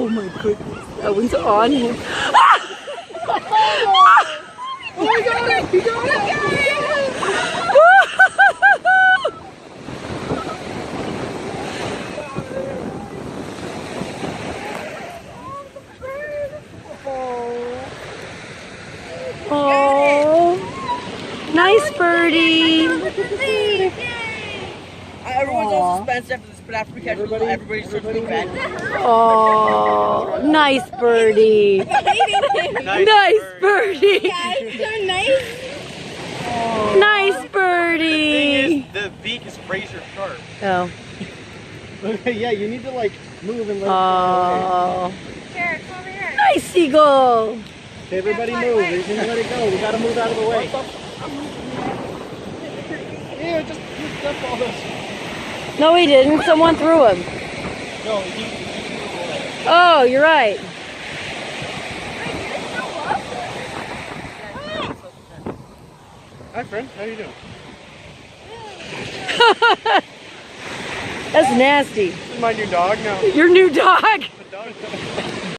Oh my goodness, that one's on him. Oh, he got it! He got it! Oh, nice birdie. Everyone's on suspense after this, but after we catch it, everybody's starts to be fat. Oh, nice birdie. Nice birdie. Guys, so nice. Nice birdie. The beak is razor sharp. Oh. Yeah, you need to like move and let Oh. Here, come over here. Nice seagull. it go. Okay, everybody move. We can let it go. We gotta move out of the way. Yeah, just step all this. No, he didn't. Someone threw him. No, Oh, you're right. Hi, friend. How you doing? That's nasty. Is my new dog? No. Your new dog. The dog.